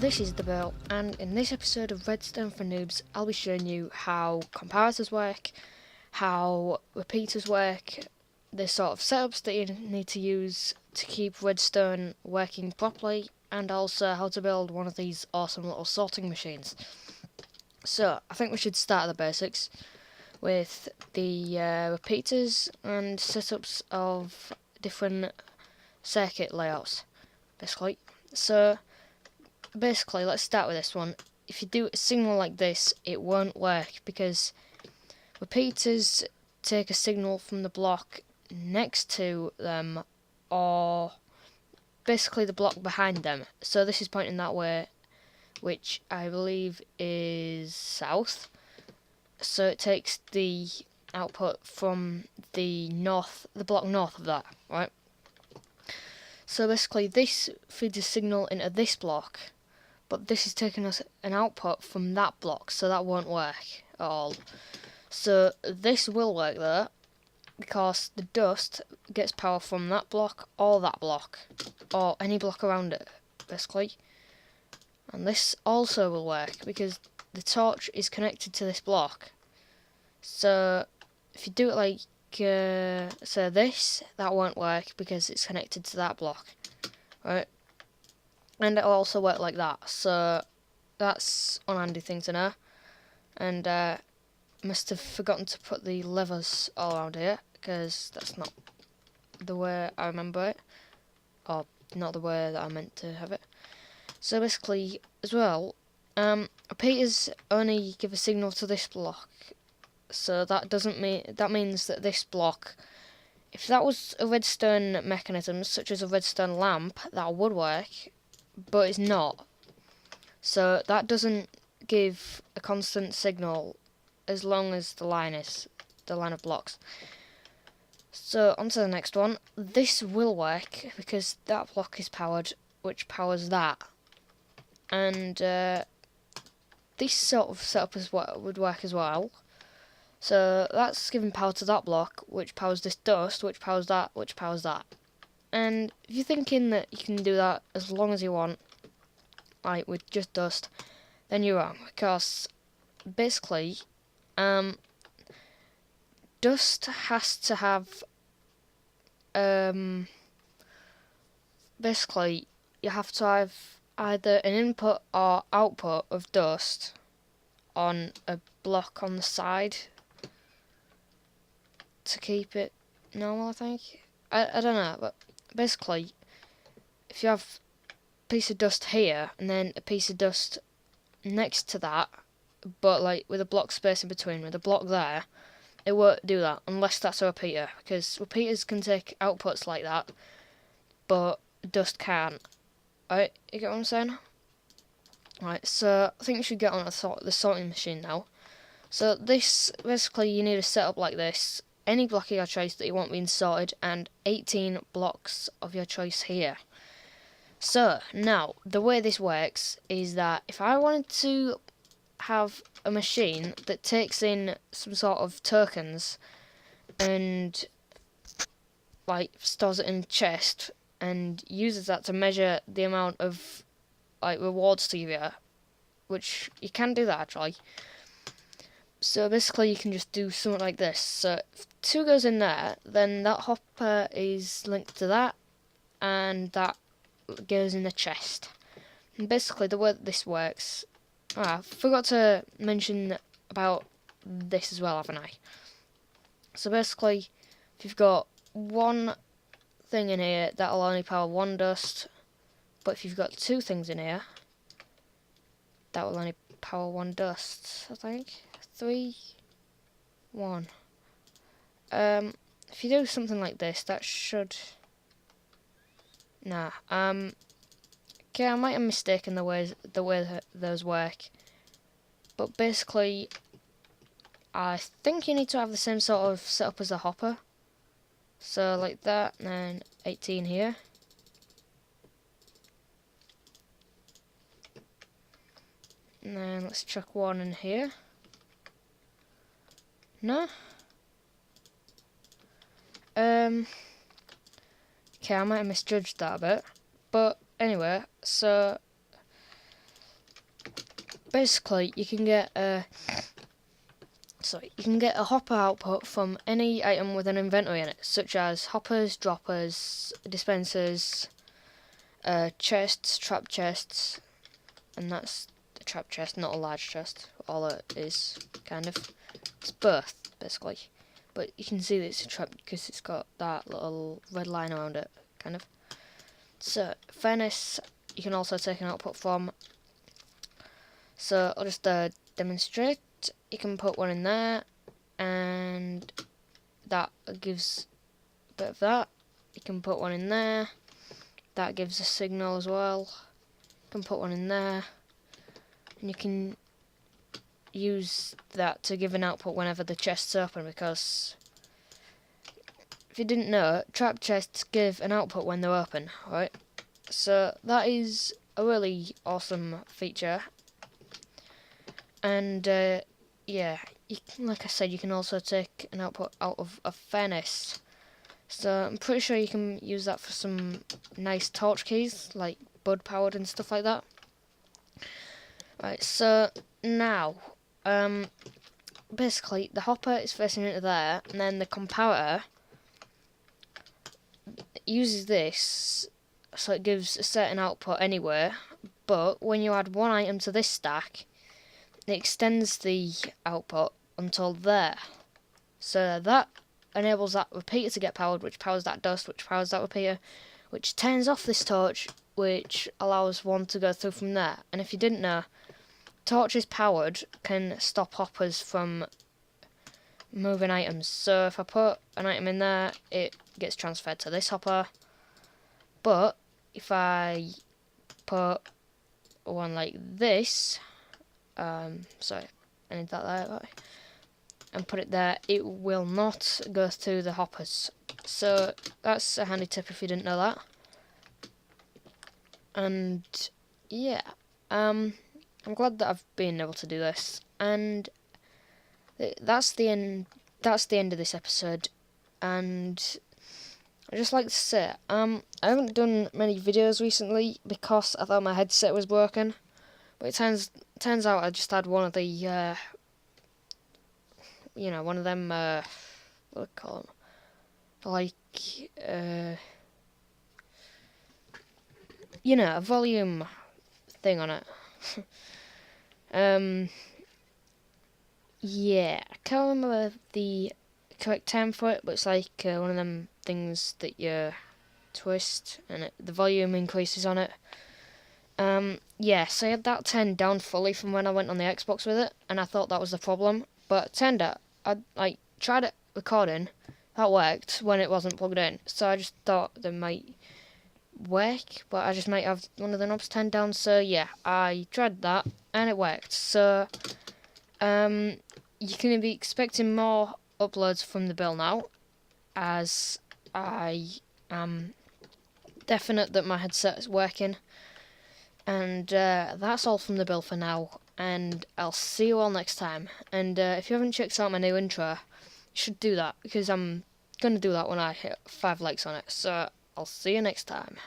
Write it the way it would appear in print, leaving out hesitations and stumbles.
this is the Bill, and in this episode of Redstone for Noobs, I'll be showing you how comparators work, how repeaters work, the sort of setups that you need to use to keep Redstone working properly, and also how to build one of these awesome little sorting machines. So, I think we should start at the basics with the repeaters and setups of different circuit layouts, basically. So, basically, let's start with this one. If you do a signal like this, it won't work because repeaters take a signal from the block next to them or basically the block behind them. So this is pointing that way, which I believe is south. So it takes the output from the block north of that, right? So basically this feeds a signal into this block, but this is taking us an output from that block, so that won't work at all. So this will work though, because the dust gets power from that block, or any block around it, basically. And this also will work, because the torch is connected to this block. So if you do it like, say this, that won't work, because it's connected to that block, right? And it'll also work like that, so that's one handy thing to know. And must have forgotten to put the levers all around here, because that's not the way I remember it, or not the way that I meant to have it. So basically, as well, repeaters only give a signal to this block, so that means that this block, if that was a redstone mechanism, such as a redstone lamp, that would work, but it's not. So that doesn't give a constant signal as long as the line of blocks. So on to the next one. This will work because that block is powered, which powers that. And this sort of setup would work as well. So that's giving power to that block, which powers this dust, which powers that, which powers that. And if you're thinking that you can do that as long as you want, like with just dust, then you're wrong, because basically, dust has to have, basically, you have to have either an input or output of dust on a block on the side to keep it normal, I think. I don't know, but basically, if you have a piece of dust here and then a piece of dust next to that, but like with a block space in between, with a block there, it won't do that unless that's a repeater, because repeaters can take outputs like that, but dust can't. Right, you get what I'm saying? Right, so I think we should get on the sorting machine now. So this, basically you need a setup like this, any block of your choice that you want being sorted, and 18 blocks of your choice here. So, now, the way this works is that if I wanted to have a machine that takes in some sort of tokens and like stores it in a chest and uses that to measure the amount of like rewards to you, which you can do that actually. So basically you can just do something like this. So if 2 goes in there, then that hopper is linked to that, and that goes in the chest. And basically the way that this works, I forgot to mention about this as well, haven't I? So basically, if you've got one thing in here, that'll only power 1 dust, but if you've got 2 things in here, that will only power 1 dust, I think. 3, 1. If you do something like this, that should... Nah, okay, I might have mistaken the way that those work, but basically, I think you need to have the same sort of setup as a hopper. So like that, and then 18 here. And then let's chuck 1 in here. No? Okay, I might have misjudged that a bit. But anyway, so basically you can get a hopper output from any item with an inventory in it, such as hoppers, droppers, dispensers, chests, trap chests, and that's a trap chest, not a large chest. All it is, kind of, it's both basically. But you can see that it's a trap because it's got that little red line around it, kind of. So furnace, you can also take an output from. So I'll just demonstrate. You can put one in there, and that gives a bit of that. You can put one in there. That gives a signal as well. You can put one in there, and you can use that to give an output whenever the chest's open, because if you didn't know, trap chests give an output when they're open, right? So that is a really awesome feature. And yeah, like I said, you can also take an output out of a furnace. So I'm pretty sure you can use that for some nice torch keys, like bud powered and stuff like that. Right, so now, basically the hopper is facing into there, and then the comparator uses this, so it gives a certain output anywhere, but when you add one item to this stack, it extends the output until there. So that enables that repeater to get powered, which powers that dust, which powers that repeater, which turns off this torch, which allows one to go through from there. And if you didn't know, torches powered can stop hoppers from moving items. So if I put an item in there, it gets transferred to this hopper. But if I put one like this, sorry, I need that there, right, and put it there, it will not go through the hoppers. So that's a handy tip if you didn't know that. And yeah, I'm glad that I've been able to do this, and that's the end. That's the end of this episode. And I just like to say, I haven't done many videos recently because I thought my headset was broken, but it turns out I just had one of the one of them what do I call them, like a volume thing on it. Yeah, I can't remember the correct term for it, but it's like one of them things that you twist and the volume increases on it. Yeah, so I had that turned down fully from when I went on the Xbox with it, and I thought that was the problem, but it turned out I tried it recording, that worked when it wasn't plugged in, so I just thought that might work, but I just might have one of the knobs turned down. So yeah, I tried that and it worked. So you can be expecting more uploads from the bill now, as I am definite that my headset is working. And that's all from the bill for now, and I'll see you all next time. And if you haven't checked out my new intro, you should do that, because I'm going to do that when I hit 5 likes on it. So I'll see you next time.